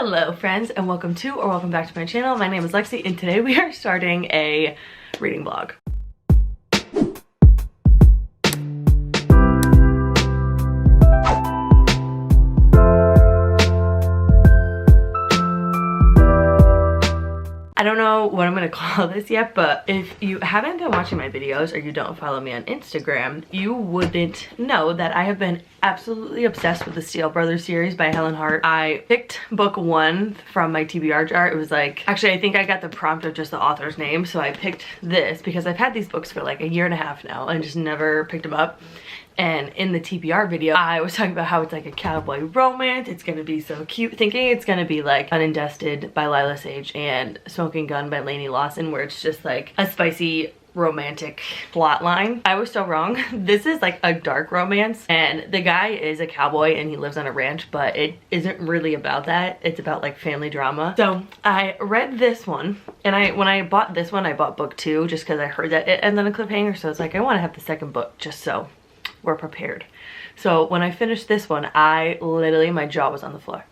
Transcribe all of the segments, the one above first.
Hello friends, and welcome to or welcome back to my channel. My name is Lexi and today we are starting a reading vlog. I don't know what I'm gonna call this yet, but if you haven't been watching my videos or you don't follow me on Instagram, you wouldn't know that I have been absolutely obsessed with the Steel Brothers series by Helen Hardt. I picked book 1 from my TBR jar. It was like, actually I think I got the prompt of just the author's name, so I picked this because I've had these books for like a year and a half now and just never picked them up. And in the TBR video, I was talking about how it's like a cowboy romance. It's gonna be so cute, thinking it's gonna be like Unindested by Lila Sage and Smoking Gun by Lainey Lawson, where it's just like a spicy romantic plot line. I was so wrong. This is like a dark romance and the guy is a cowboy and he lives on a ranch, but it isn't really about that. It's about like family drama. So I read this one and when I bought this one, I bought book 2 just because I heard that it ended on a cliffhanger. So it's like, I want to have the second book just so we're prepared. So when I finished this one, I literally, my jaw was on the floor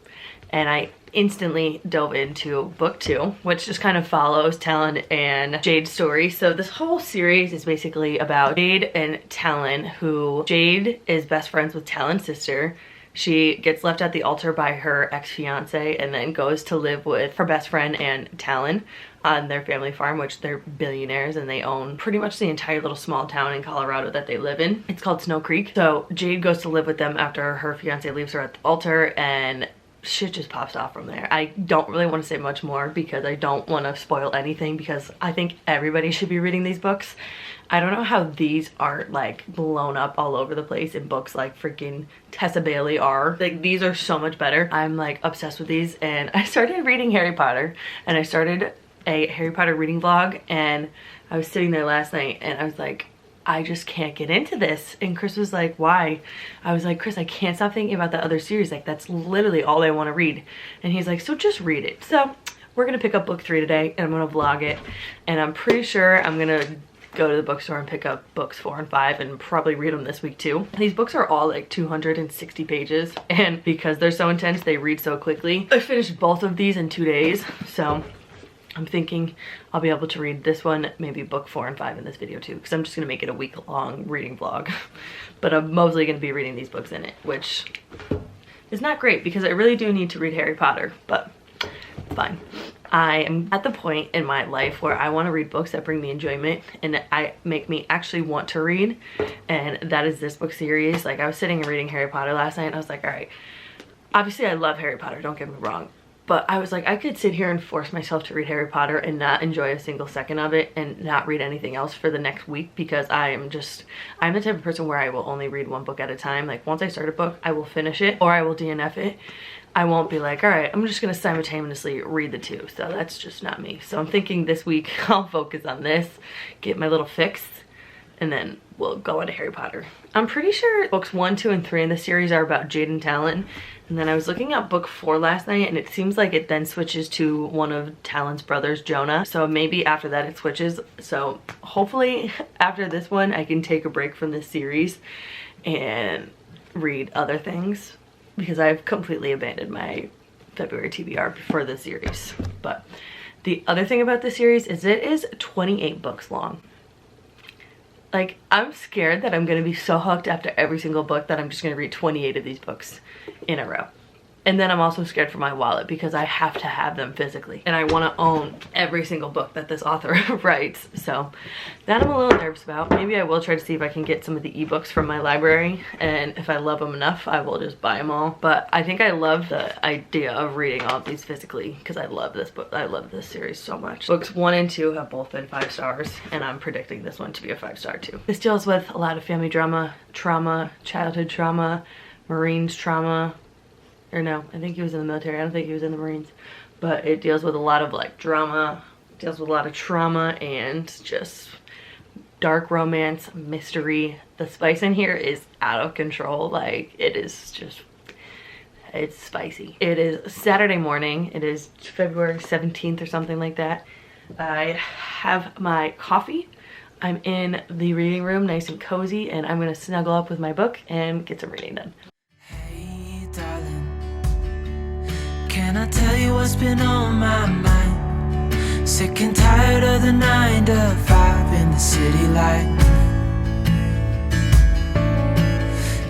and I instantly dove into book 2, which just kind of follows Talon and Jade's story. So this whole series is basically about Jade and Talon, who Jade is best friends with Talon's sister. She gets left at the altar by her ex-fiance and then goes to live with her best friend and Talon on their family farm, which they're billionaires and they own pretty much the entire little small town in Colorado that they live in. It's called Snow Creek. So Jade goes to live with them after her fiance leaves her at the altar and shit just pops off from there. I don't really want to say much more because I don't want to spoil anything because I think everybody should be reading these books. I don't know how these aren't like blown up all over the place in books like freaking Tessa Bailey are. Like, these are so much better. I'm like obsessed with these and I started reading Harry Potter and I started a Harry Potter reading vlog and I was sitting there last night and I was like, I just can't get into this. And Chris was like, why? I was like, Chris, I can't stop thinking about that other series. Like, that's literally all I want to read. And he's like, so just read it. So we're gonna pick up book 3 today and I'm gonna vlog it. And I'm pretty sure I'm gonna go to the bookstore and pick up books 4 and 5 and probably read them this week too. These books are all like 260 pages and because they're so intense, they read so quickly. I finished both of these in 2 days. So I'm thinking I'll be able to read this one, maybe book 4 and 5 in this video too, because I'm just gonna make it a week-long reading vlog. But I'm mostly gonna be reading these books in it, which is not great because I really do need to read Harry Potter, but fine. I am at the point in my life where I want to read books that bring me enjoyment and that make me actually want to read, and that is this book series. Like, I was sitting and reading Harry Potter last night and I was like, all right, obviously I love Harry Potter, don't get me wrong. But I was like, I could sit here and force myself to read Harry Potter and not enjoy a single second of it and not read anything else for the next week because I'm the type of person where I will only read one book at a time. Like, once I start a book, I will finish it or I will DNF it. I won't be like, all right, I'm just gonna simultaneously read the 2. So that's just not me. So I'm thinking this week I'll focus on this, get my little fix, and then we'll go into Harry Potter. I'm pretty sure books 1, 2, and 3 in the series are about Jade and Talon. And then I was looking at book 4 last night and it seems like it then switches to one of Talon's brothers, Jonah. So maybe after that it switches. So hopefully after this one I can take a break from this series and read other things because I've completely abandoned my February TBR for this series. But the other thing about this series is it is 28 books long. Like, I'm scared that I'm gonna be so hooked after every single book that I'm just gonna read 28 of these books in a row. And then I'm also scared for my wallet because I have to have them physically. And I wanna own every single book that this author writes. So that I'm a little nervous about. Maybe I will try to see if I can get some of the ebooks from my library. And if I love them enough, I will just buy them all. But I think I love the idea of reading all of these physically because I love this book. I love this series so much. Books 1 and 2 have both been 5 stars. And I'm predicting this one to be a 5-star too. This deals with a lot of family drama, trauma, childhood trauma, Marines trauma. Or no, I think he was in the military. I don't think he was in the Marines. But it deals with a lot of like drama, deals with a lot of trauma and just dark romance, mystery. The spice in here is out of control. Like, it is just, it's spicy. It is Saturday morning. It is February 17th or something like that. I have my coffee. I'm in the reading room, nice and cozy, and I'm gonna snuggle up with my book and get some reading done. Hey, darling, can I tell you what's been on my mind? Sick and tired of the 9 to 5 in the city life.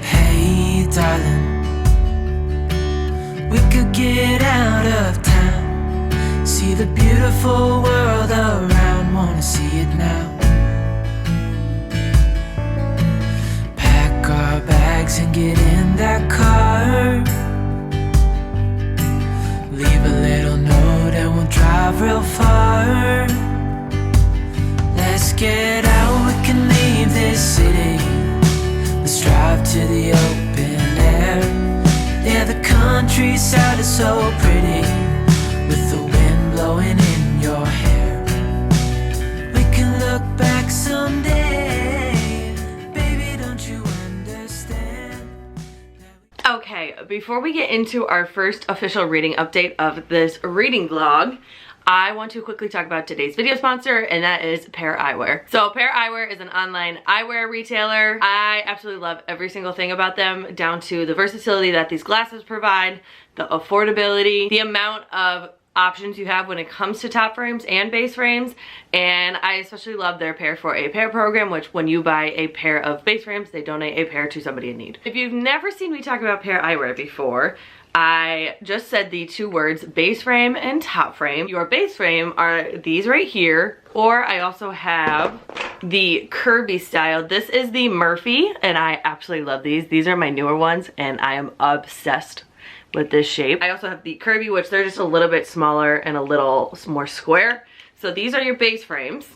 Hey darling, we could get out of town, see the beautiful world around, wanna see it now. Pack our bags and get in that car, leave a little note and we'll drive real far. Let's get out, we can leave this city. Let's drive to the open air. Yeah, the countryside is so pretty, with the wind blowing in your hair. We can look back someday, baby, don't you understand? Okay, before we get into our first official reading update of this reading vlog, I want to quickly talk about today's video sponsor, and that is Pair Eyewear. So Pair Eyewear is an online eyewear retailer. I absolutely love every single thing about them, down to the versatility that these glasses provide, the affordability, the amount of options you have when it comes to top frames and base frames. And I especially love their Pair for a Pair program, which when you buy a pair of base frames, they donate a pair to somebody in need. If you've never seen me talk about Pair Eyewear before, I just said the two words base frame and top frame. Your base frame are these right here, or I also have the Kirby style. This is the Murphy, and I absolutely love these. These are my newer ones, and I am obsessed with this shape. I also have the Kirby, which they're just a little bit smaller and a little more square. So these are your base frames.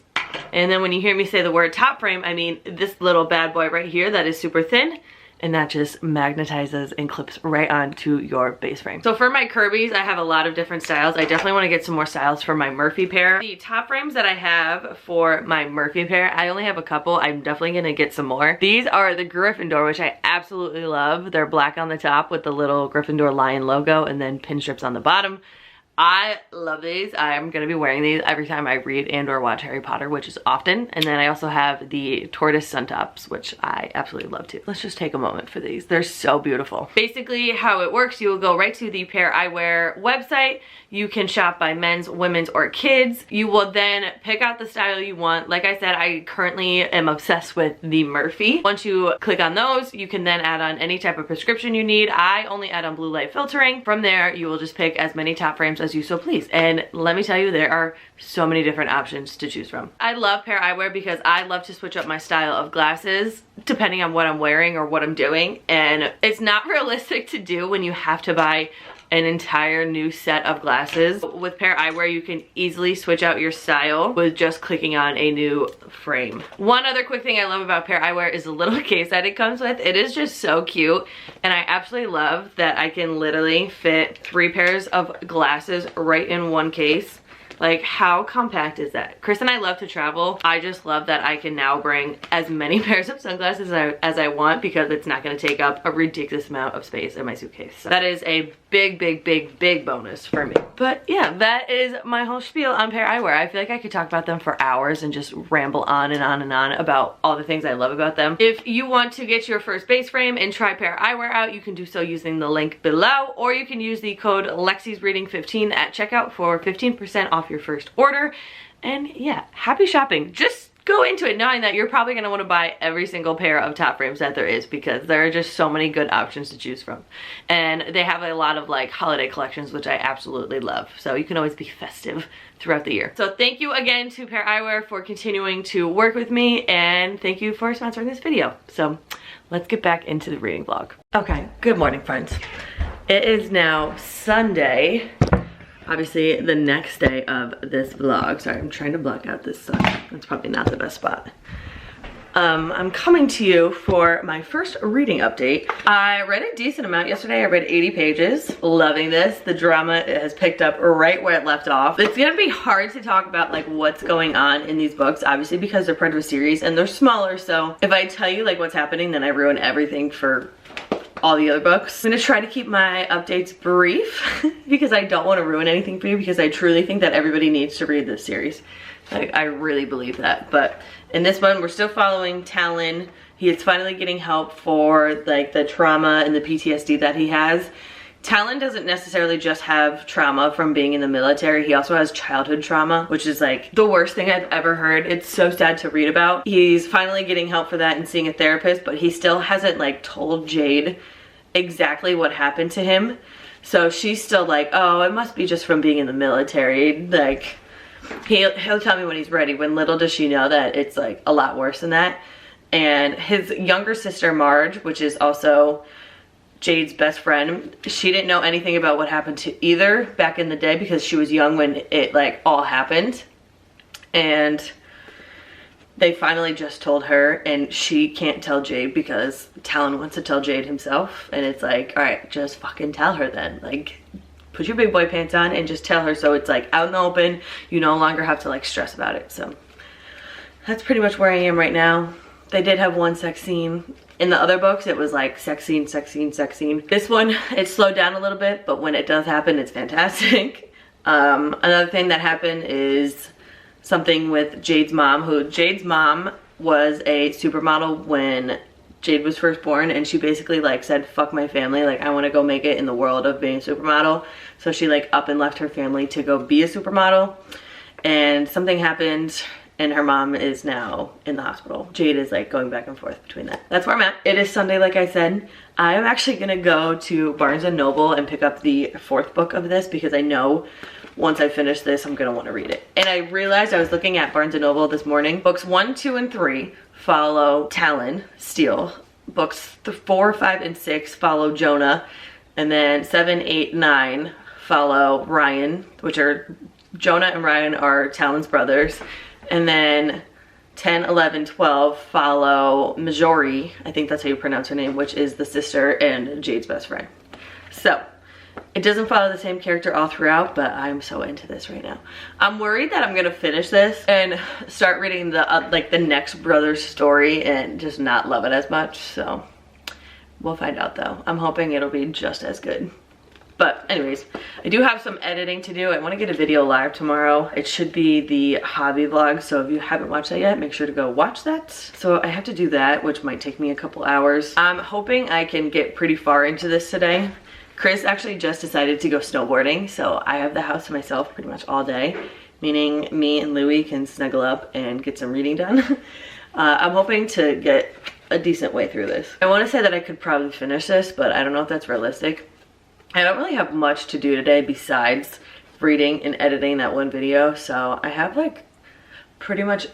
And then when you hear me say the word top frame, I mean this little bad boy right here that is super thin, and that just magnetizes and clips right onto your base frame. So for my Kirby's, I have a lot of different styles. I definitely want to get some more styles for my Murphy pair. The top frames that I have for my Murphy pair, I only have a couple. I'm definitely gonna get some more. These are the Gryffindor, which I absolutely love. They're black on the top with the little Gryffindor lion logo and then pin strips on the bottom. I love these. I'm gonna be wearing these every time I read and or watch Harry Potter, which is often. And then I also have the tortoise sun tops, which I absolutely love too. Let's just take a moment for these. They're so beautiful. Basically how it works, you will go right to the Pair Eyewear website. You can shop by men's, women's, or kids. You will then pick out the style you want. Like I said, I currently am obsessed with the Murphy. Once you click on those, you can then add on any type of prescription you need. I only add on blue light filtering. From there, you will just pick as many top frames as you so please. And let me tell you, there are so many different options to choose from. I love Pair Eyewear because I love to switch up my style of glasses depending on what I'm wearing or what I'm doing. And it's not realistic to do when you have to buy an entire new set of glasses. With Pair Eyewear, you can easily switch out your style with just clicking on a new frame. One other quick thing I love about Pair Eyewear is the little case that it comes with. It is just so cute, and I absolutely love that I can literally fit 3 pairs of glasses right in one case. Like, how compact is that? Chris and I love to travel. I just love that I can now bring as many pairs of sunglasses as I want, because it's not gonna take up a ridiculous amount of space in my suitcase. So that is a big, big, big, big bonus for me. But yeah, that is my whole spiel on Pair Eyewear. I feel like I could talk about them for hours and just ramble on and on and on about all the things I love about them. If you want to get your first base frame and try Pair Eyewear out, you can do so using the link below, or you can use the code Lexi'sReading15 at checkout for 15% off your first order. And yeah, happy shopping. Just go into it knowing that you're probably going to want to buy every single pair of top frames that there is, because there are just so many good options to choose from. And they have a lot of like holiday collections, which I absolutely love. So you can always be festive throughout the year. So thank you again to Pair Eyewear for continuing to work with me, and thank you for sponsoring this video. So let's get back into the reading vlog. Okay, good morning friends. It is now Sunday. Obviously the next day of this vlog. Sorry, I'm trying to block out this sun. That's probably not the best spot. I'm coming to you for my first reading update. I read a decent amount yesterday. I read 80 pages. Loving this. The drama has picked up right where it left off. It's gonna be hard to talk about like what's going on in these books, obviously because they're part of a series and they're smaller. So if I tell you like what's happening, then I ruin everything for all the other books. I'm gonna try to keep my updates brief because I don't want to ruin anything for you, because I truly think that everybody needs to read this series. Like, I really believe that. But in this one, we're still following Talon. He is finally getting help for like the trauma and the PTSD that he has. Talon doesn't necessarily just have trauma from being in the military. He also has childhood trauma, which is like the worst thing I've ever heard. It's so sad to read about. He's finally getting help for that and seeing a therapist, but he still hasn't like told Jade exactly what happened to him. So she's still like, oh, it must be just from being in the military. Like, he'll tell me when he's ready, when little does she know that it's like a lot worse than that. And his younger sister, Marge, which is also Jade's best friend, she didn't know anything about what happened to either back in the day because she was young when it like all happened. And they finally just told her, and she can't tell Jade because Talon wants to tell Jade himself. And it's like, all right, just fucking tell her then. Like, put your big boy pants on and just tell her, so it's like out in the open. You no longer have to like stress about it. So that's pretty much where I am right now. They did have one sex scene. In the other books, it was like sex scene, sex scene, sex scene. This one, it slowed down a little bit, but when it does happen, it's fantastic. Another thing that happened is something with Jade's mom, Jade's mom was a supermodel when Jade was first born, and she basically like said, fuck my family, like I want to go make it in the world of being a supermodel. So she like up and left her family to go be a supermodel, and something happened and her mom is now in the hospital. Jade is like going back and forth between that. That's where I'm at. It is Sunday, like I said. I am actually gonna go to Barnes & Noble and pick up the 4th book of this because I know once I finish this, I'm gonna wanna read it. And I realized I was looking at Barnes & Noble this morning. Books 1, 2, and 3 follow Talon, Steele. Books 4, 5, and 6 follow Jonah. And then 7, 8, 9 follow Ryan, which are, Jonah and Ryan are Talon's brothers. And then 10, 11, 12 follow Majori, I think that's how you pronounce her name, which is the sister and Jade's best friend. So it doesn't follow the same character all throughout, but I'm so into this right now. I'm worried that I'm gonna finish this and start reading the like the next brother's story and just not love it as much. So we'll find out though. I'm hoping it'll be just as good. But anyways, I do have some editing to do. I want to get a video live tomorrow. It should be the hobby vlog, so if you haven't watched that yet, make sure to go watch that. So I have to do that, which might take me a couple hours. I'm hoping I can get pretty far into this today. Chris actually just decided to go snowboarding, so I have the house to myself pretty much all day, meaning me and Louie can snuggle up and get some reading done. I'm hoping to get a decent way through this. I want to say that I could probably finish this, but I don't know if that's realistic. I don't really have much to do today besides reading and editing that one video, so I have like pretty much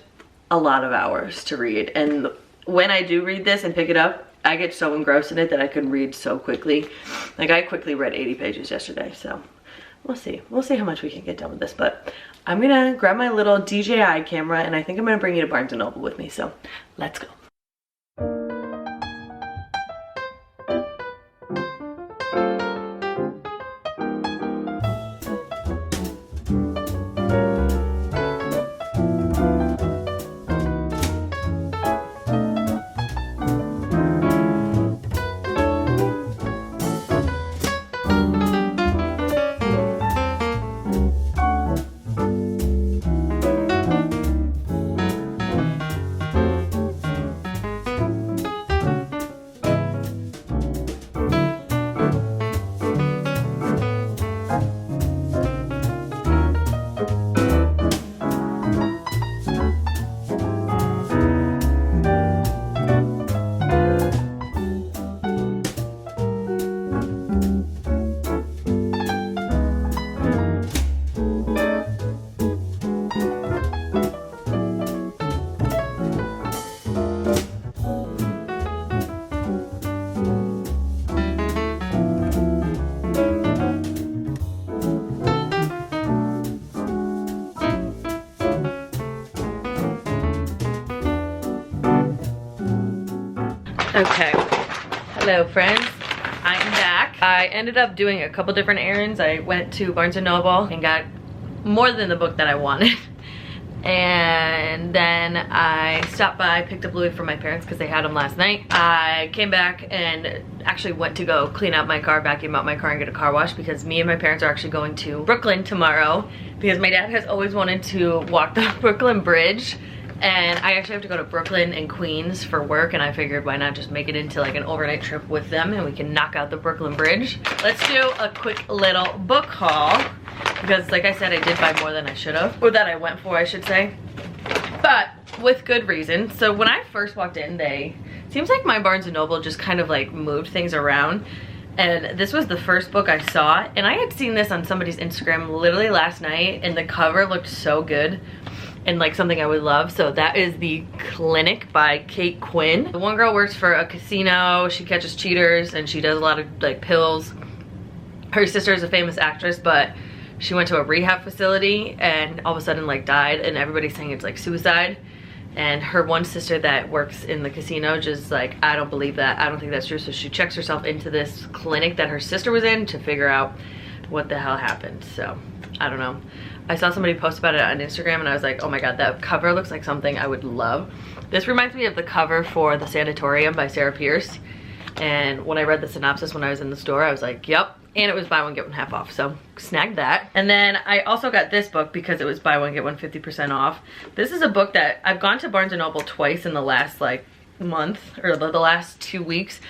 a lot of hours to read. And when I do read this and pick it up, I get so engrossed in it that I can read so quickly. Like I quickly read 80 pages yesterday, so we'll see. We'll see how much we can get done with this, but I'm gonna grab my little DJI camera and I think I'm gonna bring you to Barnes & Noble with me, so let's go. Okay, hello friends, I'm back. I ended up doing a couple different errands. I went to Barnes & Noble and got more than the book that I wanted. And then I stopped by, picked up Louis from my parents because they had him last night. I came back and actually went to go clean out my car, vacuum out my car and get a car wash because me and my parents are actually going to Brooklyn tomorrow because my dad has always wanted to walk the Brooklyn Bridge And I actually have to go to Brooklyn and Queens for work, and I figured why not just make it into like an overnight trip with them and we can knock out the Brooklyn Bridge. Let's do a quick little book haul because like I said, I did buy more than I should have, or that I went for, I should say, but with good reason. So when I first walked in, seems like my Barnes & Noble just kind of like moved things around. And this was the first book I saw, and I had seen this on somebody's Instagram literally last night, and the cover looked so good and like something I would love. So that is The Clinic by Kate Quinn. The one girl works for a casino, she catches cheaters, and she does a lot of like pills. Her sister is a famous actress, but she went to a rehab facility and all of a sudden like died, and everybody's saying it's like suicide. And her one sister that works in the casino just like, I don't believe that, I don't think that's true. So she checks herself into this clinic that her sister was in to figure out what the hell happened. So I don't know. I saw somebody post about it on Instagram and I was like, oh my god, that cover looks like something I would love. This reminds me of the cover for The Sanatorium by Sarah Pierce. And when I read the synopsis when I was in the store, I was like, yep. And it was buy one get one half off, so snagged that. And then I also got this book because it was buy one get one 50% off. This is a book that I've gone to Barnes & Noble twice in the last like month, or the last 2 weeks,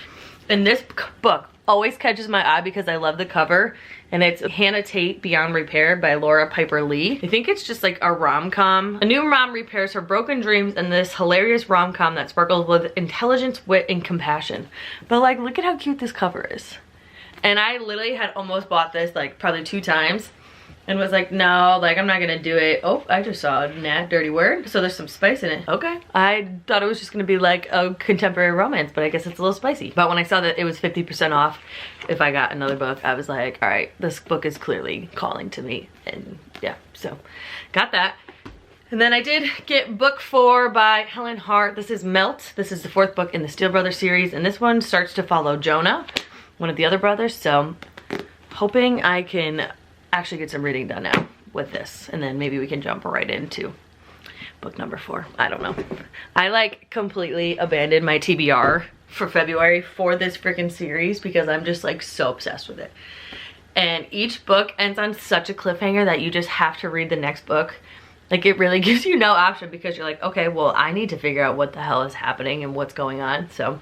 and this book always catches my eye because I love the cover. And it's Hannah Tate Beyond Repair by Laura Piper Lee. I think it's just like a rom-com. A new mom repairs her broken dreams in this hilarious rom-com that sparkles with intelligence, wit, and compassion. But like, look at how cute this cover is. And I literally had almost bought this like probably 2 times and was like, no, like I'm not gonna do it. Oh, I just saw a dirty word. So there's some spice in it. Okay. I thought it was just gonna be like a contemporary romance, but I guess it's a little spicy. But when I saw that it was 50% off if I got another book, I was like, all right, this book is clearly calling to me. And yeah, so got that. And then I did get book 4 by Helen Hardt. This is Melt. This is the 4th book in the Steel Brothers series. And this one starts to follow Jonah, one of the other brothers. So hoping I can actually get some reading done now with this, and then maybe we can jump right into book number 4. I don't know. I like completely abandoned my TBR for February for this freaking series because I'm just like so obsessed with it. And each book ends on such a cliffhanger that you just have to read the next book. Like it really gives you no option because you're like, okay, well I need to figure out what the hell is happening and what's going on. So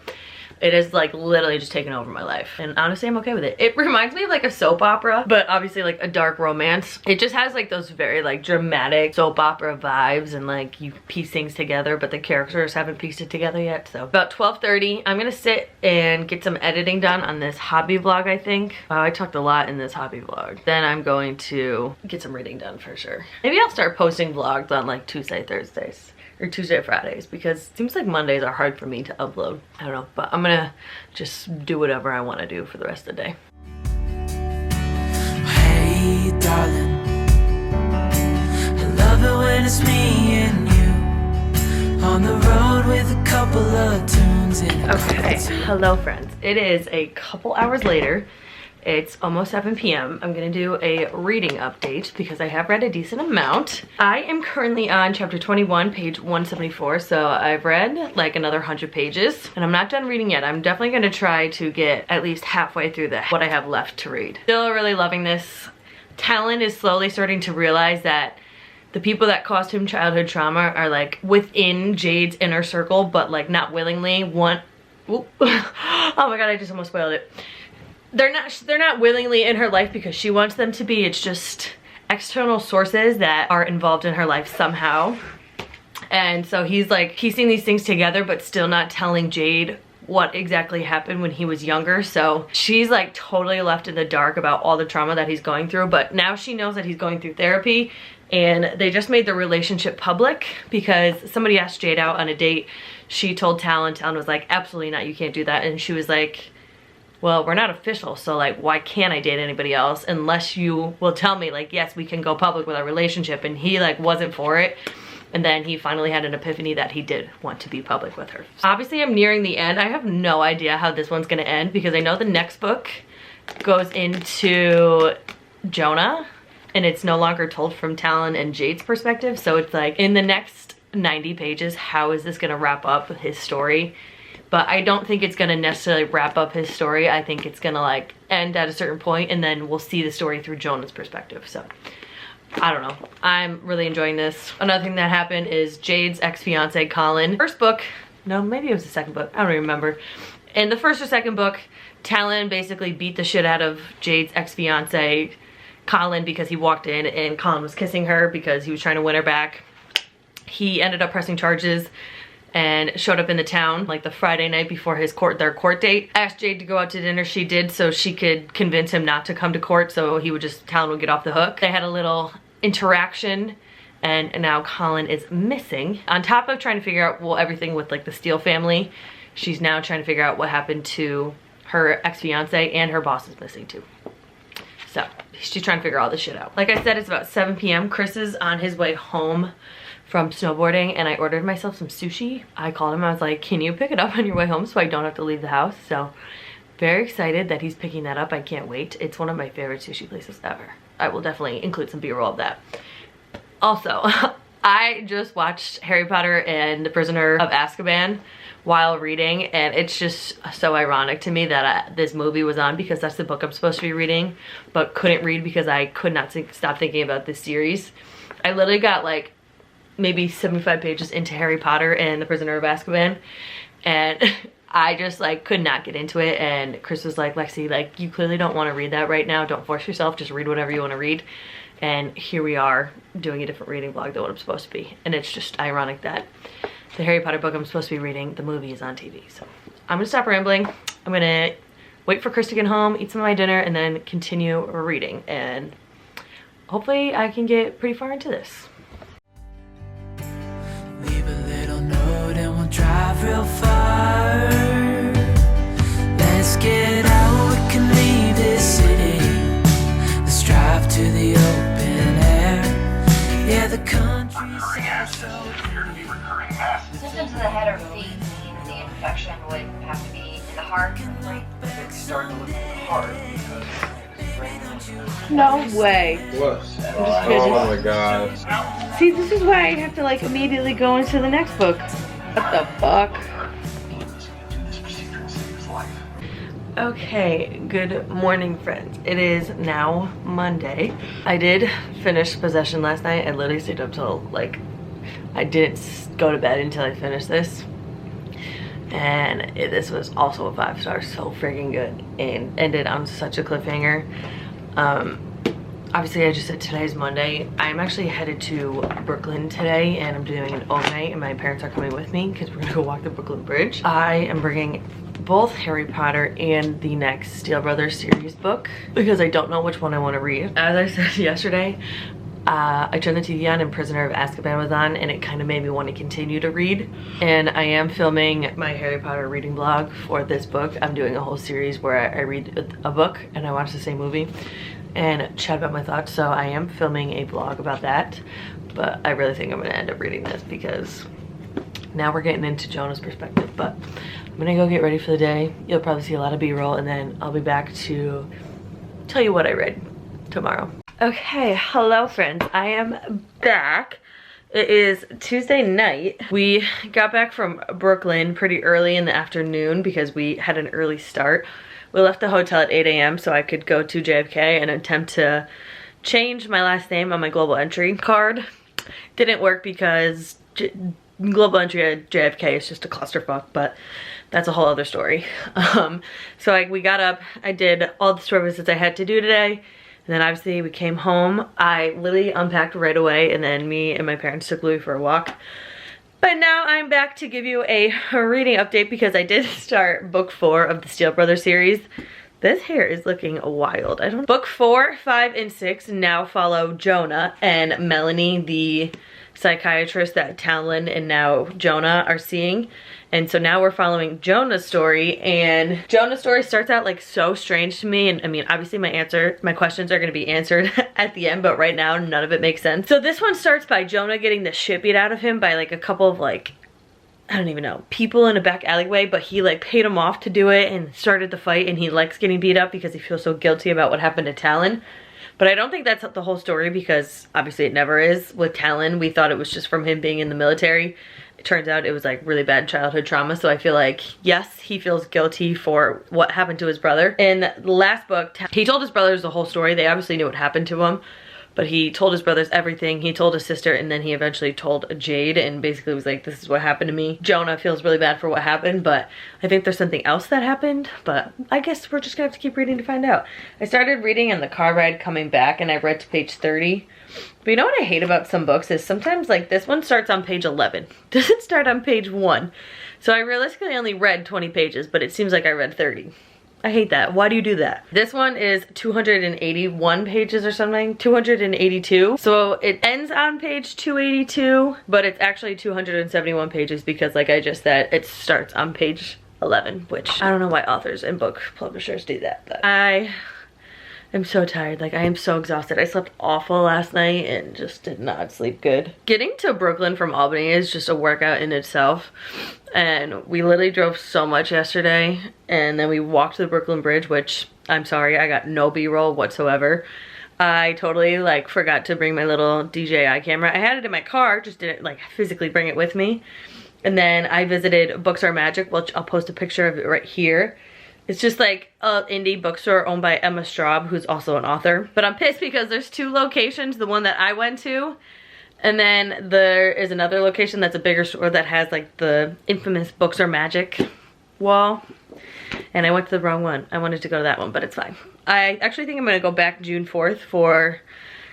it is like literally just taken over my life, and honestly I'm okay with it. It reminds me of like a soap opera, but obviously like a dark romance. It just has like those very like dramatic soap opera vibes, and like you piece things together but the characters haven't pieced it together yet. So about 12:30 I'm gonna sit and get some editing done on this hobby vlog. I think I talked a lot in this hobby vlog. Then I'm going to get some reading done for sure. Maybe I'll start posting vlogs on like Tuesday, Thursdays, or Tuesday, Fridays, because it seems like Mondays are hard for me to upload. I don't know, but I'm gonna just do whatever I want to do for the rest of the day. Hey darling, I love it when it's me and you on the road with a couple of tunes in. Okay, hello friends. It is a couple hours later. It's almost 7 p.m. I'm gonna do a reading update because I have read a decent amount. I am currently on chapter 21, page 174. So I've read like another 100 pages and I'm not done reading yet. I'm definitely gonna try to get at least halfway through what I have left to read. Still really loving this. Talon is slowly starting to realize that the people that caused him childhood trauma are like within Jade's inner circle, but like not willingly. Oh my god, I just almost spoiled it. They're not willingly in her life because she wants them to be. It's just external sources that are involved in her life somehow. And so he's like piecing these things together but still not telling Jade what exactly happened when he was younger. So she's like totally left in the dark about all the trauma that he's going through, but now she knows that he's going through therapy. And they just made the relationship public because somebody asked Jade out on a date. She told Talon was like, absolutely not, you can't do that. And she was like, well, we're not official, so like why can't I date anybody else unless you will tell me like, yes, we can go public with our relationship. And he like wasn't for it. And then he finally had an epiphany that he did want to be public with her. Obviously I'm nearing the end. I have no idea how this one's gonna end because I know the next book goes into Jonah and it's no longer told from Talon and Jade's perspective. So it's like in the next 90 pages, how is this gonna wrap up his story? But I don't think it's gonna necessarily wrap up his story. I think it's gonna like end at a certain point and then we'll see the story through Jonah's perspective. So I don't know. I'm really enjoying this. Another thing that happened is Jade's ex-fiance, Colin. First book, no, maybe it was the second book. I don't even remember. In the first or second book, Talon basically beat the shit out of Jade's ex-fiance, Colin, because he walked in and Colin was kissing her because he was trying to win her back. He ended up pressing charges and showed up in the town like the Friday night before their court date. Asked Jade to go out to dinner. She did, so she could convince him not to come to court, so Talon would get off the hook. They had a little interaction, and now Colin is missing. On top of trying to figure out, well, everything with like the Steele family, she's now trying to figure out what happened to her ex-fiance, and her boss is missing too. So she's trying to figure all this shit out. Like I said, it's about 7 p.m. Chris is on his way home from snowboarding, and I ordered myself some sushi. I called him, I was like, can you pick it up on your way home so I don't have to leave the house? So very excited that he's picking that up. I can't wait. It's one of my favorite sushi places ever. I will definitely include some B-roll of that. Also, I just watched Harry Potter and the Prisoner of Azkaban while reading, and it's just so ironic to me that this movie was on, because that's the book I'm supposed to be reading, but couldn't read because I could not stop thinking about this series. I literally got like maybe 75 pages into Harry Potter and the Prisoner of Azkaban, and I just like could not get into it. And Chris was like, Lexi, like, you clearly don't want to read that right now. Don't force yourself, just read whatever you want to read. And here we are doing a different reading vlog than what I'm supposed to be. And it's just ironic that the Harry Potter book I'm supposed to be reading, the movie is on TV. So I'm gonna stop rambling. I'm gonna wait for Chris to get home, eat some of my dinner, and then continue reading. And hopefully I can get pretty far into this. Leave a little note and we'll drive real far. Let's get out, we can leave this city. Let's drive to the open air. Yeah, the countryside so pretty. Symptoms in the head or feet mean the infection would have to be in the heart. It's starting to look hard because it's raining. No way. What? Oh my god. See, this is why I have to like immediately go into the next book. What the fuck? Okay, good morning friends. It is now Monday. I did finish Possession last night. I literally stayed up till like, I didn't go to bed until I finished this. And this was also a 5-star, so freaking good, and ended on such a cliffhanger. Obviously I just said today's Monday. I'm actually headed to Brooklyn today, and I'm doing an overnight, and my parents are coming with me because we're gonna go walk the Brooklyn Bridge. I am bringing both Harry Potter and the next Steele Brothers series book because I don't know which one I want to read. As I said yesterday, I turned the TV on and Prisoner of Azkaban was on, and it kind of made me want to continue to read. And I am filming my Harry Potter reading vlog for this book. I'm doing a whole series where I read a book and I watch the same movie and chat about my thoughts. So I am filming a vlog about that, but I really think I'm gonna end up reading this because now we're getting into Jonah's perspective. But I'm gonna go get ready for the day. You'll probably see a lot of B-roll, and then I'll be back to tell you what I read tomorrow. Okay, hello friends, I am back. It is Tuesday night. We got back from Brooklyn pretty early in the afternoon because we had an early start. We left the hotel at 8 a.m. so I could go to JFK and attempt to change my last name on my global entry card. Didn't work because global entry at JFK is just a clusterfuck, but that's a whole other story. So we got up, I did all the store visits I had to do today, and then obviously we came home. I literally unpacked right away, and then me and my parents took Louis for a walk. But now I'm back to give you a reading update because I did start book 4 of the Steele Brothers series. This hair is looking wild. Book 4, 5, and 6 now follow Jonah and Melanie, the psychiatrist that Talon and now Jonah are seeing. And so now we're following Jonah's story, and Jonah's story starts out like so strange to me. And I mean, obviously my questions are gonna be answered at the end, but right now none of it makes sense. So this one starts by Jonah getting the shit beat out of him by like a couple of like, I don't even know, people in a back alleyway, but he like paid him off to do it and started the fight, and he likes getting beat up because he feels so guilty about what happened to Talon. But I don't think that's the whole story because obviously it never is. With Talon, we thought it was just from him being in the military. It turns out it was like really bad childhood trauma. So I feel like, yes, he feels guilty for what happened to his brother. In the last book, he told his brothers the whole story. They obviously knew what happened to him. but he told his brothers everything. He told his sister, and then he eventually told Jade, and basically was like, this is what happened to me. Jonah feels really bad for what happened, but I think there's something else that happened, but I guess we're just gonna have to keep reading to find out. I started reading on the car ride coming back, and I read to page 30. But you know what I hate about some books is sometimes, like, this one starts on page 11. Doesn't start on page 1. So I realistically only read 20 pages, but it seems like I read 30. I hate that. Why do you do that? This one is 281 pages or something. 282. So it ends on page 282, but it's actually 271 pages because, like I just said, it starts on page 11, which I don't know why authors and book publishers do that, but I'm so tired. Like, I am so exhausted. I slept awful last night and just did not sleep good. Getting to Brooklyn from Albany is just a workout in itself. And we literally drove so much yesterday. And then we walked to the Brooklyn Bridge, which, I'm sorry, I got no B-roll whatsoever. I totally, like, forgot to bring my little DJI camera. I had it in my car, just didn't, like, physically bring it with me. And then I visited Books Are Magic, which I'll post a picture of it right here. It's just like an indie bookstore owned by Emma Straub, who's also an author. But I'm pissed because there's 2 locations, the one that I went to, and then there is another location that's a bigger store that has like the infamous Books Are Magic wall. And I went to the wrong one. I wanted to go to that one, but it's fine. I actually think I'm gonna go back June 4th for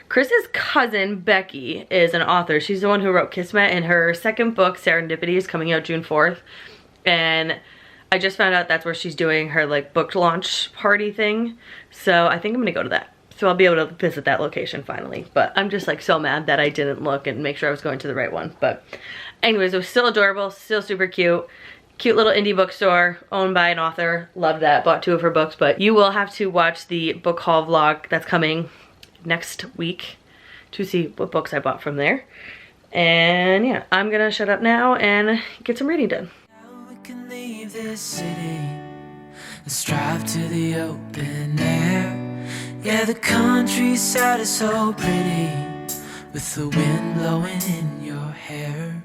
Chris's cousin, Becky, is an author. She's the one who wrote Kismet, and her second book, Serendipity, is coming out June 4th. And I just found out that's where she's doing her like book launch party thing. So I think I'm gonna go to that. So I'll be able to visit that location finally. But I'm just like so mad that I didn't look and make sure I was going to the right one. But anyways, it was still adorable, still super cute. Cute little indie bookstore owned by an author. Love that. Bought 2 of her books. But you will have to watch the book haul vlog that's coming next week to see what books I bought from there. And yeah, I'm gonna shut up now and get some reading done. Can leave this city, let's drive to the open air. Yeah, the countryside is so pretty, with the wind blowing in your hair.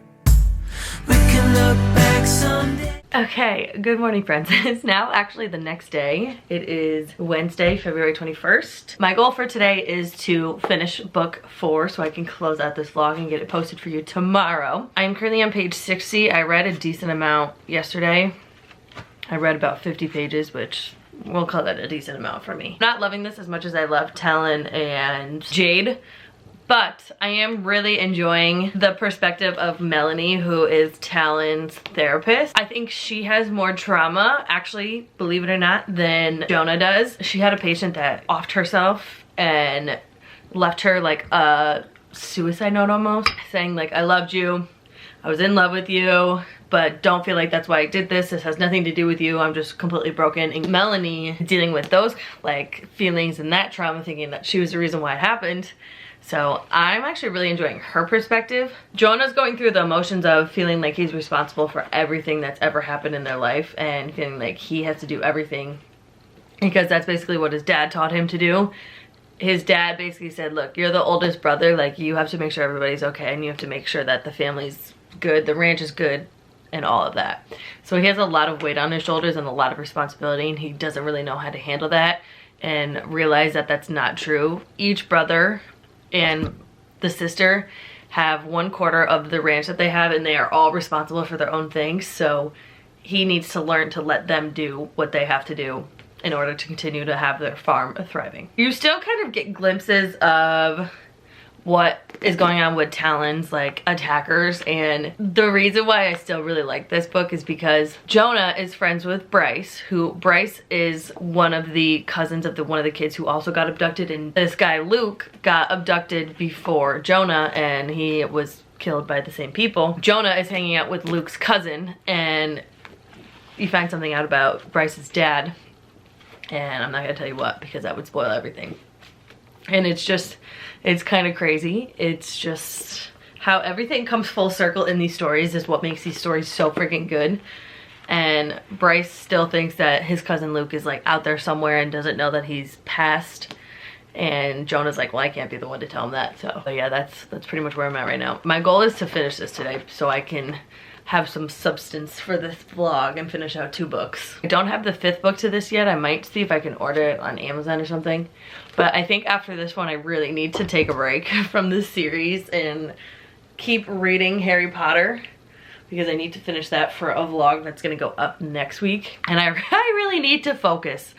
We can look back someday. Okay, good morning friends. It's now actually the next day. It is Wednesday, February 21st. My goal for today is to finish book 4 so I can close out this vlog and get it posted for you tomorrow. I'm currently on page 60. I read a decent amount yesterday. I read about 50 pages, which we'll call that a decent amount for me. Not loving this as much as I love Talon and Jade, but I am really enjoying the perspective of Melanie, who is Talon's therapist. I think she has more trauma, actually, believe it or not, than Jonah does. She had a patient that offed herself and left her like a suicide note almost, saying like, I loved you, I was in love with you, but don't feel like that's why I did this. This has nothing to do with you. I'm just completely broken. And Melanie dealing with those like feelings and that trauma, thinking that she was the reason why it happened. So I'm actually really enjoying her perspective. Jonah's going through the emotions of feeling like he's responsible for everything that's ever happened in their life and feeling like he has to do everything because that's basically what his dad taught him to do. His dad basically said, look, you're the oldest brother, like you have to make sure everybody's okay and you have to make sure that the family's good, the ranch is good, and all of that. So he has a lot of weight on his shoulders and a lot of responsibility, and he doesn't really know how to handle that and realize that that's not true. Each brother and the sister have 1/4 of the ranch that they have, and they are all responsible for their own things. So he needs to learn to let them do what they have to do in order to continue to have their farm thriving. You still kind of get glimpses of what is going on with Talon's like attackers, and the reason why I still really like this book is because Jonah is friends with Bryce, who Bryce is one of the cousins of one of the kids who also got abducted, and this guy Luke got abducted before Jonah and he was killed by the same people. Jonah is hanging out with Luke's cousin, and you find something out about Bryce's dad, and I'm not gonna tell you what because that would spoil everything. And it's just, it's kind of crazy. It's just how everything comes full circle in these stories is what makes these stories so freaking good. And Bryce still thinks that his cousin Luke is like out there somewhere and doesn't know that he's passed. And Jonah's like, well, I can't be the one to tell him that. So yeah, that's pretty much where I'm at right now. My goal is to finish this today so I can have some substance for this vlog and finish out 2 books. I don't have the 5th book to this yet. I might see if I can order it on Amazon or something. But I think after this one, I really need to take a break from this series and keep reading Harry Potter, because I need to finish that for a vlog that's gonna go up next week. And I really need to focus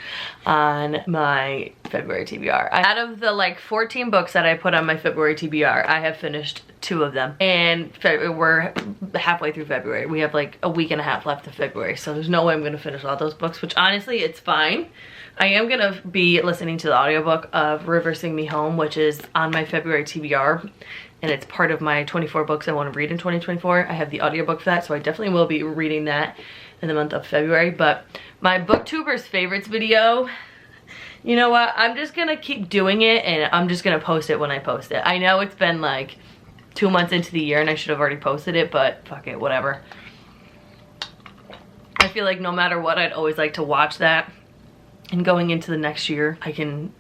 on my February TBR. Out of the like 14 books that I put on my February TBR, I have finished 2 of them. And we're halfway through February. We have like a week and a half left of February, so there's no way I'm gonna finish all those books, which honestly, it's fine. I am gonna be listening to the audiobook of River Sing Me Home, which is on my February TBR. And it's part of my 24 books I want to read in 2024. I have the audiobook for that, so I definitely will be reading that in the month of February. But my booktubers favorites video, you know what? I'm just gonna keep doing it, and I'm just gonna post it when I post it. I know it's been like 2 months into the year and I should have already posted it, but fuck it, whatever. I feel like no matter what, I'd always like to watch that. And going into the next year, I can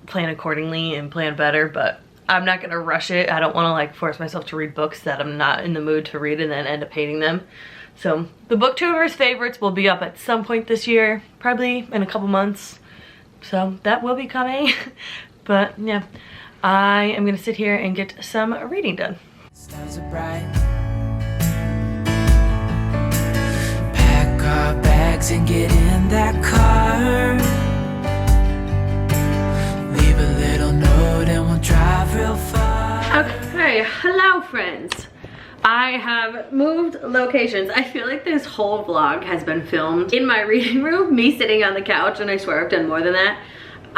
plan accordingly and plan better, but I'm not gonna rush it. I don't wanna like force myself to read books that I'm not in the mood to read and then end up hating them. So the booktubers favorites will be up at some point this year, probably in a couple months. So that will be coming. But yeah, I am gonna sit here and get some reading done. Stars are bright. Pack our bags and get in that car. Leave a little note and we'll drive real far. Okay, hello friends. I have moved locations. I feel like this whole vlog has been filmed in my reading room, me sitting on the couch, and I swear I've done more than that.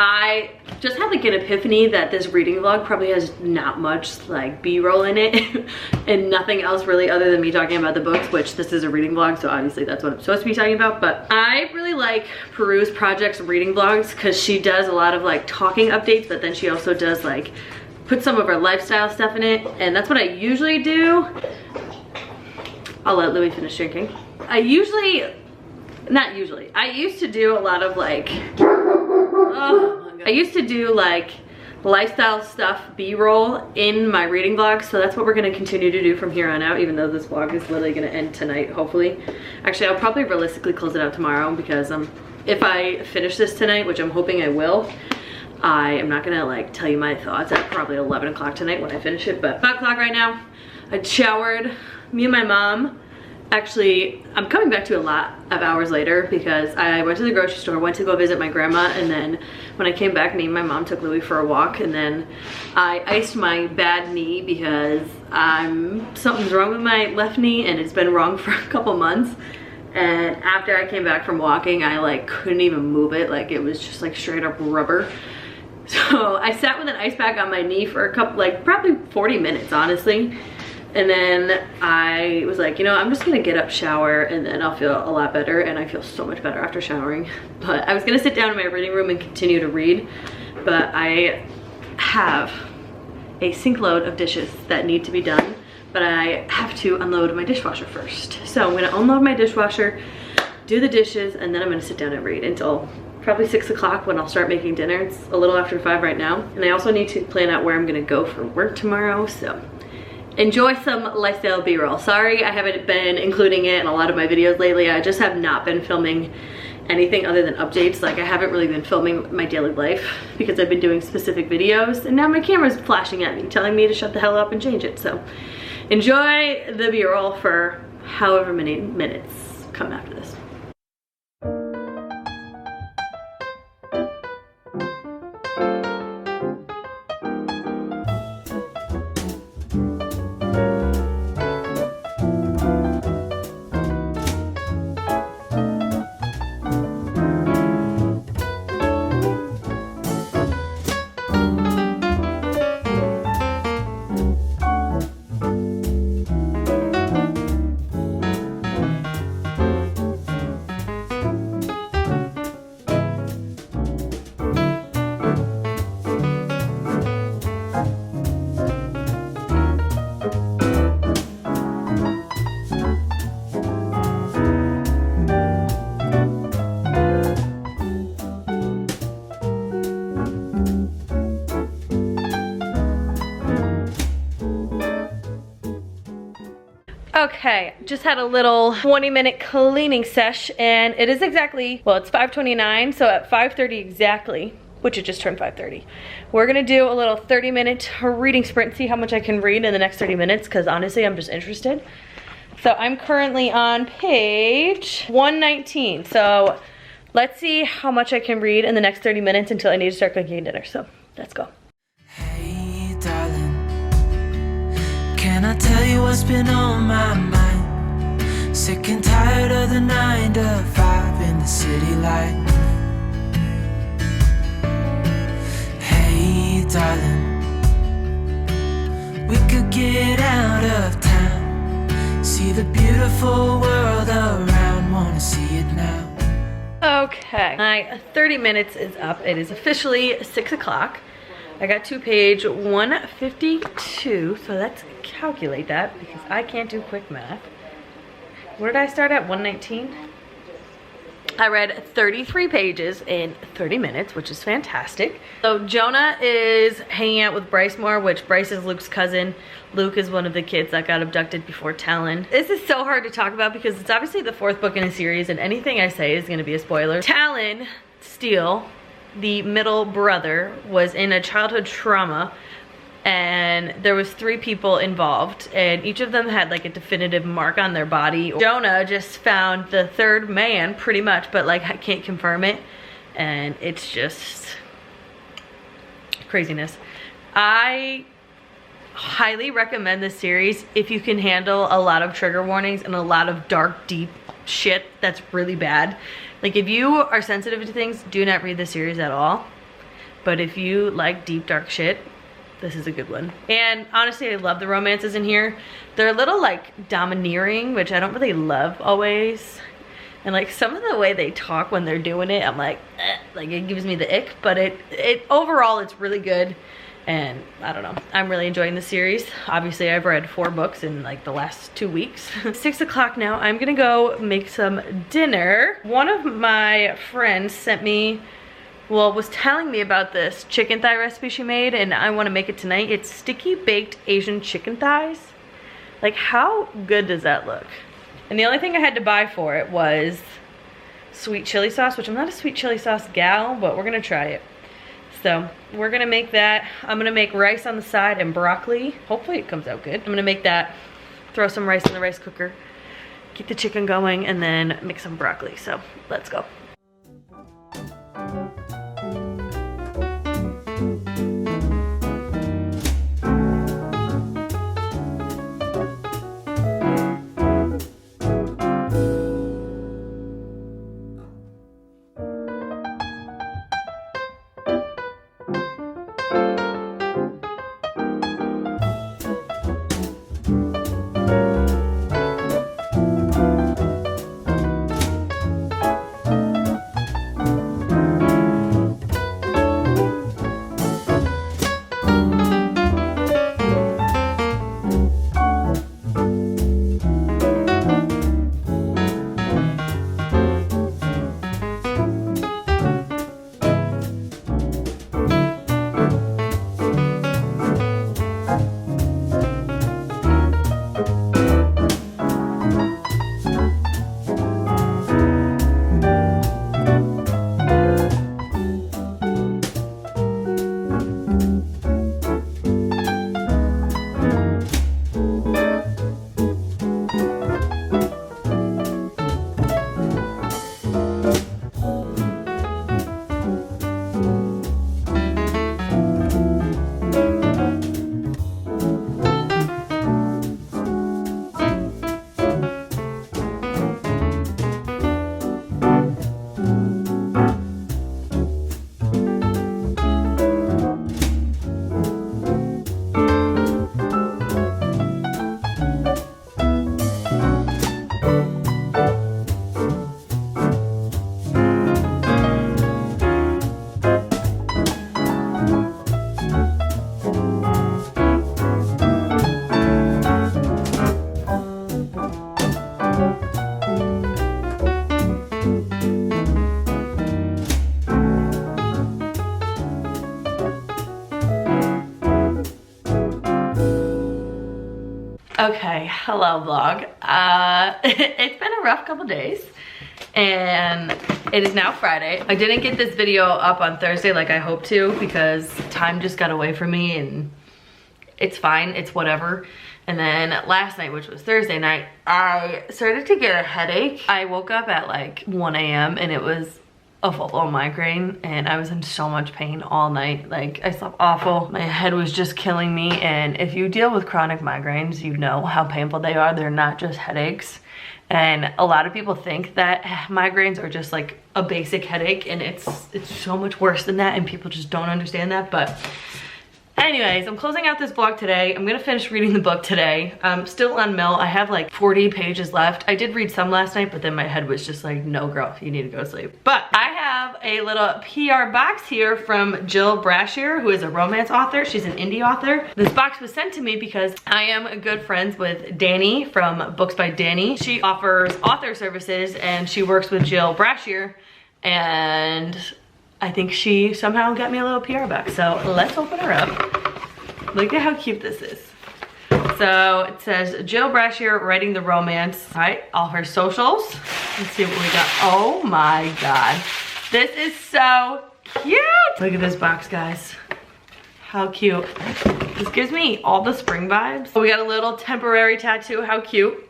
I just had like an epiphany that this reading vlog probably has not much like B-roll in it and nothing else really other than me talking about the books, which this is a reading vlog, so obviously that's what I'm supposed to be talking about. But I really like Peru's Project's reading vlogs because she does a lot of like talking updates, but then she also does like put some of her lifestyle stuff in it, and that's what I usually do. I'll let Louis finish drinking. I used to do a lot of like, oh my God. I used to do like lifestyle stuff, B-roll in my reading vlogs, so that's what we're gonna continue to do from here on out, even though this vlog is literally gonna end tonight, hopefully. Actually, I'll probably realistically close it out tomorrow because if I finish this tonight, which I'm hoping I will, I am not gonna like tell you my thoughts at probably 11 o'clock tonight when I finish it, but 5 o'clock right now. I showered, me and my mom. Actually, I'm coming back to a lot of hours later because I went to the grocery store, went to go visit my grandma, and then when I came back, me and my mom took Louis for a walk, and then I iced my bad knee because something's wrong with my left knee and it's been wrong for a couple months. And after I came back from walking, I like couldn't even move it, like it was just like straight up rubber. So I sat with an ice pack on my knee for a couple, like probably 40 minutes, honestly. And then I was like, you know, I'm just gonna get up, shower, and then I'll feel a lot better. And I feel so much better after showering. But I was gonna sit down in my reading room and continue to read, but I have a sink load of dishes that need to be done, but I have to unload my dishwasher first. So I'm gonna unload my dishwasher, do the dishes, and then I'm gonna sit down and read until probably 6 o'clock when I'll start making dinner. It's a little after 5 right now. And I also need to plan out where I'm gonna go for work tomorrow, so enjoy some lifestyle B-roll. Sorry I haven't been including it in a lot of my videos lately. I just have not been filming anything other than updates. Like I haven't really been filming my daily life because I've been doing specific videos, and now my camera's flashing at me telling me to shut the hell up and change it. So enjoy the B-roll for however many minutes come after this. Okay, just had a little 20-minute cleaning sesh, and it is exactly, well, it's 5:29, so at 5:30 exactly, which it just turned 5:30, we're gonna do a little 30-minute reading sprint, see how much I can read in the next 30 minutes, because honestly, I'm just interested. So I'm currently on page 119, so let's see how much I can read in the next 30 minutes until I need to start cooking dinner, so let's go. Hey, darling, can I tell you what's been on my mind? Sick and tired of the 9 to 5 in the city life. Hey, darling, we could get out of town, see the beautiful world around, wanna see it now. Okay, my 30 minutes is up. It is officially 6 o'clock. I got to page 152, so let's calculate that because I can't do quick math. Where did I start at? 119? I read 33 pages in 30 minutes, which is fantastic. So Jonah is hanging out with Bryce more, which Bryce is Luke's cousin. Luke is one of the kids that got abducted before Talon. This is so hard to talk about because it's obviously the 4th book in a series, and anything I say is gonna be a spoiler. Talon Steele, the middle brother, was in a childhood trauma, and there was 3 people involved, and each of them had like a definitive mark on their body. Jonah just found the 3rd man pretty much, but like I can't confirm it, and it's just craziness. I highly recommend this series if you can handle a lot of trigger warnings and a lot of dark, deep shit that's really bad. Like if you are sensitive to things, do not read the series at all. But if you like deep, dark shit, this is a good one. And honestly, I love the romances in here. They're a little like domineering, which I don't really love always. And like some of the way they talk when they're doing it, I'm like it gives me the ick, but it overall it's really good. And I don't know, I'm really enjoying the series. Obviously I've read 4 books in like the last 2 weeks. 6 o'clock now, I'm gonna go make some dinner. One of my friends sent me, well, was telling me about this chicken thigh recipe she made, and I wanna make it tonight. It's sticky baked Asian chicken thighs. Like how good does that look? And the only thing I had to buy for it was sweet chili sauce, which I'm not a sweet chili sauce gal, but we're gonna try it. So we're gonna make that. I'm gonna make rice on the side and broccoli. Hopefully it comes out good. I'm gonna make that, throw some rice in the rice cooker, get the chicken going, and then make some broccoli. So let's go. Okay, hello vlog. It's been a rough couple days and it is now Friday. I didn't get this video up on Thursday like I hoped to because time just got away from me, and it's fine, it's whatever. And then last night, which was Thursday night, I started to get a headache. I woke up at like 1 a.m. and it was a full-blown migraine, and I was in so much pain all night. Like, I slept awful. My head was just killing me, and if you deal with chronic migraines, you know how painful they are. They're not just headaches. And a lot of people think that migraines are just like a basic headache, and it's so much worse than that, and people just don't understand that. But anyways, I'm closing out this vlog today. I'm gonna finish reading the book today. I'm still on Mill. I have like 40 pages left. I did read some last night, but then my head was just like, no girl, you need to go to sleep. But I have a little PR box here from Jill Brashear, who is a romance author. She's an indie author. This box was sent to me because I am good friends with Danny from Books by Danny. She offers author services and she works with Jill Brashear, and I think she somehow got me a little PR box. So let's open her up. Look at how cute this is. So it says Jill Brashear writing the romance. All right, all her socials. Let's see what we got. Oh my God. This is so cute. Look at this box, guys. How cute. This gives me all the spring vibes. We got a little temporary tattoo. How cute.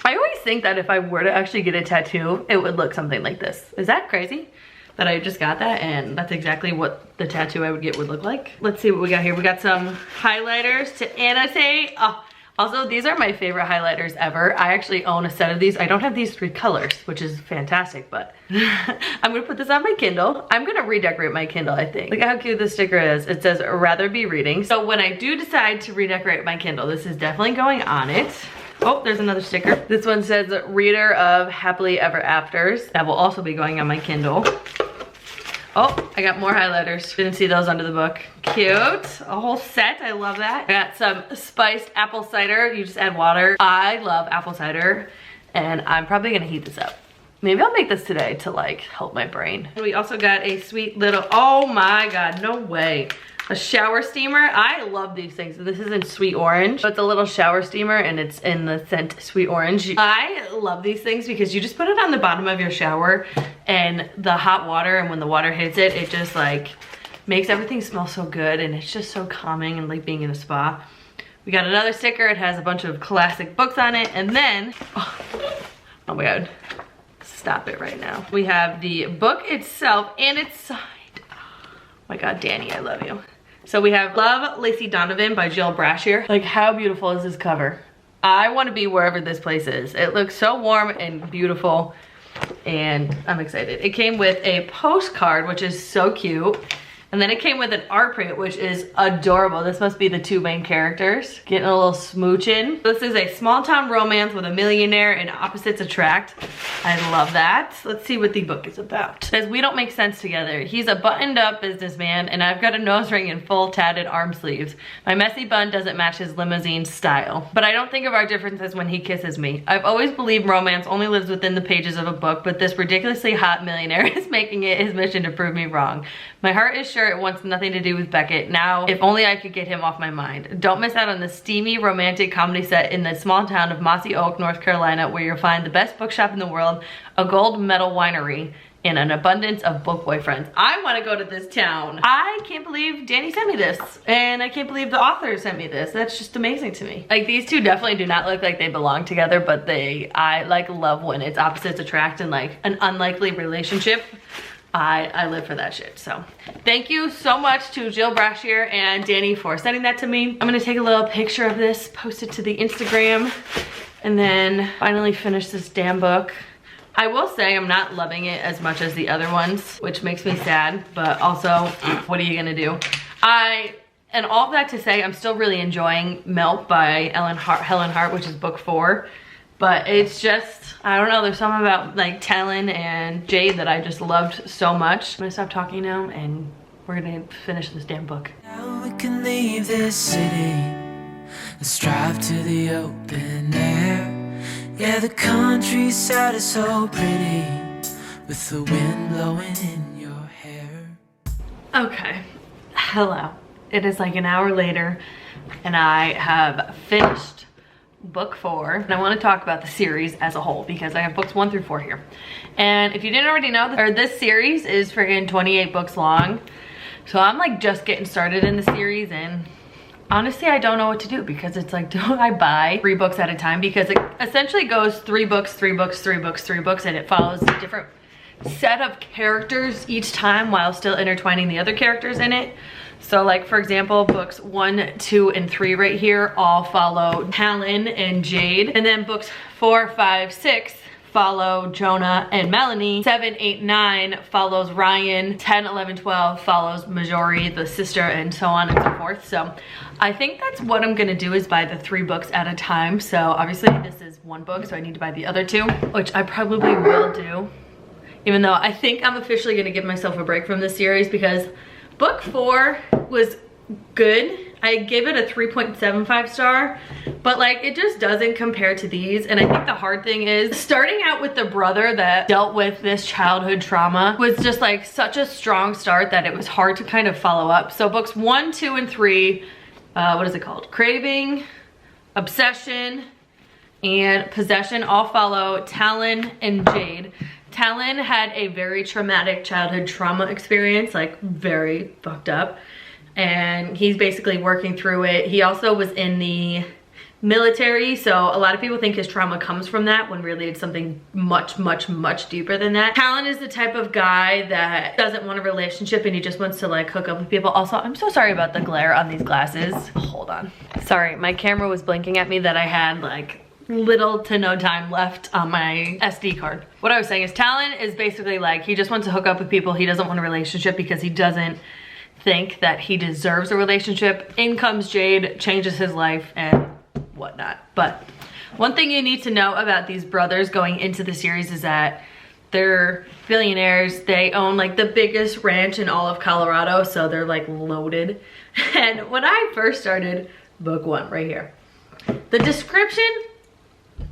I always think that if I were to actually get a tattoo, it would look something like this. Is that crazy? That I just got that, and that's exactly what the tattoo I would get would look like. Let's see what we got here. We got some highlighters to annotate. Oh, also, these are my favorite highlighters ever. I actually own a set of these. I don't have these 3 colors, which is fantastic, but I'm gonna put this on my Kindle. I'm gonna redecorate my Kindle, I think. Look how cute this sticker is. It says, rather be reading. So when I do decide to redecorate my Kindle, this is definitely going on it. Oh, there's another sticker. This one says, reader of happily ever afters. That will also be going on my Kindle. Oh, I got more highlighters. Didn't see those under the book. Cute. A whole set. I love that. I got some spiced apple cider. You just add water. I love apple cider, and I'm probably gonna heat this up. Maybe I'll make this today to like help my brain. We also got a sweet little, oh my God, no way. A shower steamer. I love these things. This is in sweet orange. So it's a little shower steamer and it's in the scent sweet orange. I love these things because you just put it on the bottom of your shower, and the hot water, and when the water hits it, it just like makes everything smell so good, and it's just so calming and like being in a spa. We got another sticker. It has a bunch of classic books on it, and then, oh my God, stop it right now. We have the book itself, and it's signed. Oh my God, Danny, I love you. So we have Love, Lacey Donovan by Jill Brashear. Like, how beautiful is this cover? I want to be wherever this place is. It looks so warm and beautiful, and I'm excited. It came with a postcard, which is so cute. And then it came with an art print, which is adorable. This must be the 2 main characters getting a little smooching. This is a small town romance with a millionaire and opposites attract. I love that. Let's see what the book is about. It says, we don't make sense together. He's a buttoned up businessman, and I've got a nose ring and full tatted arm sleeves. My messy bun doesn't match his limousine style. But I don't think of our differences when he kisses me. I've always believed romance only lives within the pages of a book, but this ridiculously hot millionaire is making it his mission to prove me wrong. My heart is sure it wants nothing to do with Beckett. Now, if only I could get him off my mind. Don't miss out on the steamy romantic comedy set in the small town of Mossy Oak, North Carolina, where you'll find the best bookshop in the world, a gold medal winery, and an abundance of book boyfriends. I want to go to this town. I can't believe Danny sent me this, and I can't believe the author sent me this. That's just amazing to me. Like, these 2 definitely do not look like they belong together, but I like love when it's opposites attract and like an unlikely relationship. I live for that shit. So thank you so much to Jill Brashear and Danny for sending that to me. I'm gonna take a little picture of this, post it to the Instagram, and then finally finish this damn book. I will say I'm not loving it as much as the other ones, which makes me sad, but also, what are you gonna do? And all of that to say, I'm still really enjoying Milk by Helen Hardt, which is book 4. But it's just, I don't know, there's something about like Talon and Jade that I just loved so much. I'm gonna stop talking now, and we're gonna finish this damn book. Now we can leave this city and strive to the open air. Yeah, the countryside is so pretty with the wind blowing in your hair. Okay, hello. It is like an hour later, and I have finished book 4, and I want to talk about the series as a whole because I have books 1 through 4 here. And if you didn't already know, this series is friggin' 28 books long. So I'm like just getting started in the series, and honestly I don't know what to do because it's like, do I buy 3 books at a time? Because it essentially goes 3 books, 3 books, 3 books, 3 books, and it follows a different set of characters each time while still intertwining the other characters in it. So like, for example, books 1, 2, and 3 right here all follow Helen and Jade. And then books 4, 5, 6 follow Jonah and Melanie. 7, 8, 9 follows Ryan. 10, 11, 12 follows Marjorie, the sister, and so on and so forth. So I think that's what I'm gonna do, is buy the 3 books at a time. So obviously this is 1 book, so I need to buy the other 2, which I probably will do. Even though I think I'm officially gonna give myself a break from this series because book 4 was good. I gave it a 3.75 star, but like it just doesn't compare to these. And I think the hard thing is starting out with the brother that dealt with this childhood trauma was just like such a strong start that it was hard to kind of follow up. So books 1, 2, and 3, what is it called? Craving, Obsession, and Possession all follow Talon and Jade. Talon had a very traumatic childhood trauma experience, like very fucked up. And he's basically working through it. He also was in the military, so a lot of people think his trauma comes from that when really it's something much, much, much deeper than that. Talon is the type of guy that doesn't want a relationship and he just wants to like hook up with people. Also, I'm so sorry about the glare on these glasses. Hold on. Sorry, my camera was blinking at me that I had like little to no time left on my SD card. What I was saying is Talon is basically like, he just wants to hook up with people. He doesn't want a relationship because he doesn't think that he deserves a relationship. In comes Jade, changes his life and whatnot. But one thing you need to know about these brothers going into the series is that they're billionaires. They own like the biggest ranch in all of Colorado, so they're like loaded. And when I first started book 1 right here, the description,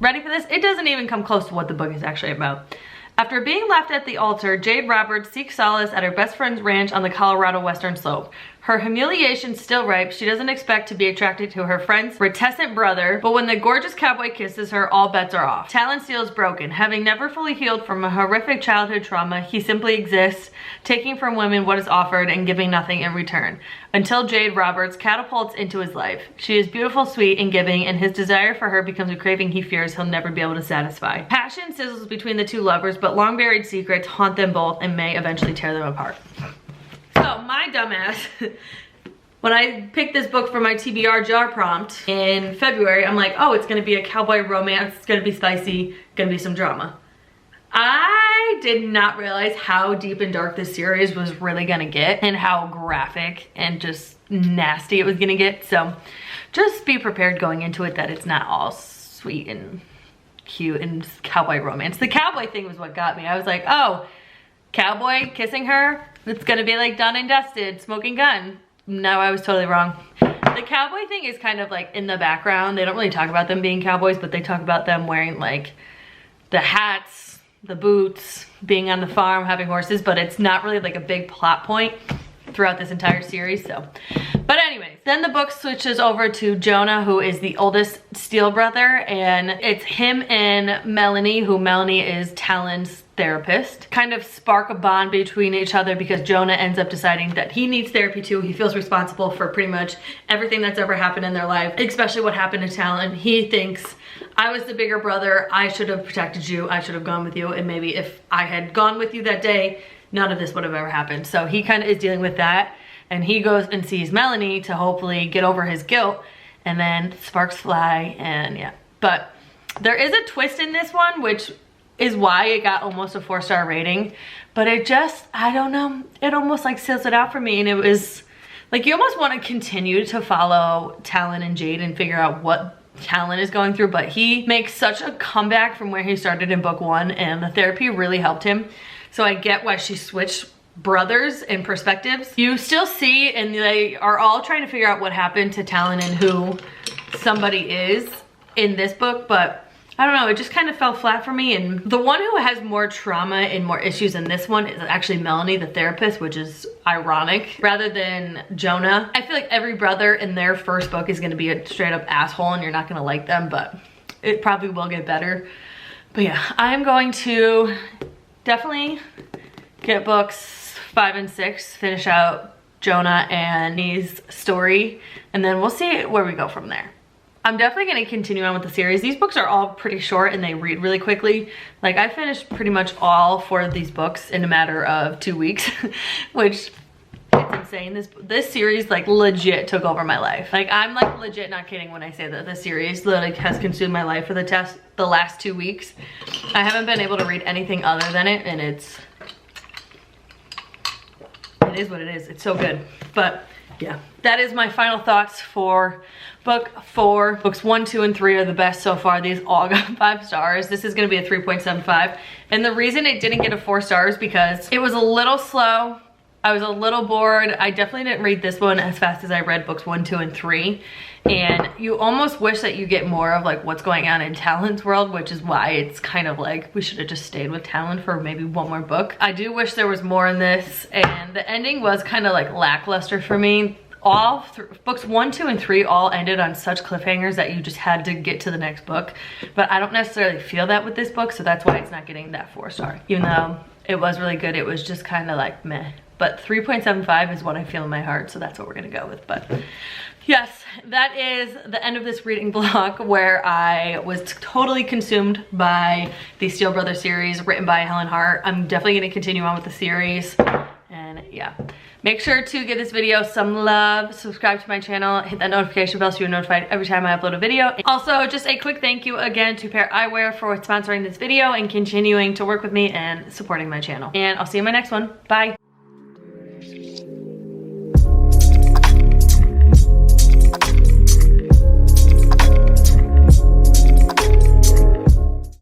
ready for this? It doesn't even come close to what the book is actually about. After being left at the altar, Jade Roberts seeks solace at her best friend's ranch on the Colorado Western Slope. Her humiliation's still ripe. She doesn't expect to be attracted to her friend's reticent brother, but when the gorgeous cowboy kisses her, all bets are off. Talon's seal is broken. Having never fully healed from a horrific childhood trauma, he simply exists, taking from women what is offered and giving nothing in return, until Jade Roberts catapults into his life. She is beautiful, sweet, and giving, and his desire for her becomes a craving he fears he'll never be able to satisfy. Passion sizzles between the 2 lovers, but long-buried secrets haunt them both and may eventually tear them apart. So my dumbass, when I picked this book for my TBR jar prompt in February, I'm like, oh, it's gonna be a cowboy romance, it's gonna be spicy, gonna be some drama. I did not realize how deep and dark this series was really gonna get and how graphic and just nasty it was gonna get. So just be prepared going into it that it's not all sweet and cute and cowboy romance. The cowboy thing was what got me. I was like, oh, cowboy kissing her? It's gonna be like done and dusted, smoking gun. No, I was totally wrong. The cowboy thing is kind of like in the background. They don't really talk about them being cowboys, but they talk about them wearing like the hats, the boots, being on the farm, having horses, but it's not really like a big plot point throughout this entire series. So, but anyways, then the book switches over to Jonah, who is the oldest Steele brother, and it's him and Melanie, who Melanie is Talon's therapist, kind of spark a bond between each other because Jonah ends up deciding that he needs therapy too. He feels responsible for pretty much everything that's ever happened in their life, especially what happened to Talon. He thinks, I was the bigger brother, I should have protected you, I should have gone with you, and maybe if I had gone with you that day, none of this would have ever happened. So he kind of is dealing with that, and he goes and sees Melanie to hopefully get over his guilt, and then sparks fly, and yeah. But there is a twist in this one, which is why it got almost a 4-star rating, but it just, I don't know, it almost like seals it out for me. And it was like, you almost want to continue to follow Talon and Jade and figure out what Talon is going through, but he makes such a comeback from where he started in book 1, and the therapy really helped him. So I get why she switched brothers and perspectives. You still see, and they are all trying to figure out what happened to Talon and who somebody is in this book, but I don't know, it just kind of fell flat for me. And the one who has more trauma and more issues in this one is actually Melanie, the therapist, which is ironic, rather than Jonah. I feel like every brother in their first book is gonna be a straight up asshole and you're not gonna like them, but it probably will get better. But yeah, I'm going to definitely get books 5 and 6, finish out Jonah and Nee's story, and then we'll see where we go from there. I'm definitely going to continue on with the series. These books are all pretty short and they read really quickly. Like, I finished pretty much all 4 of these books in a matter of 2 weeks, which is insane. This series like legit took over my life. Like, I'm like legit not kidding when I say that this series literally has consumed my life for the last 2 weeks. I haven't been able to read anything other than it, and it is what it is. It's so good. But yeah, that is my final thoughts for book 4. Books 1, 2, and 3 are the best so far. These all got 5 stars. This is gonna be a 3.75. And the reason it didn't get a 4 stars because it was a little slow. I was a little bored. I definitely didn't read this one as fast as I read books 1, 2, and 3. And you almost wish that you get more of like what's going on in Talon's world, which is why it's kind of like we should have just stayed with Talon for maybe 1 more book. I do wish there was more in this, and the ending was kind of like lackluster for me. All books 1, 2, and 3 all ended on such cliffhangers that you just had to get to the next book. But I don't necessarily feel that with this book, so that's why it's not getting that 4 star. Even though it was really good, it was just kind of like meh. But 3.75 is what I feel in my heart, so that's what we're gonna go with. But yes, that is the end of this reading vlog where I was totally consumed by the Steele Brothers series written by Helen Hardt. I'm definitely gonna continue on with the series, and yeah. Make sure to give this video some love, subscribe to my channel, hit that notification bell so you're notified every time I upload a video. Also, just a quick thank you again to Pair Eyewear for sponsoring this video and continuing to work with me and supporting my channel. And I'll see you in my next one. Bye.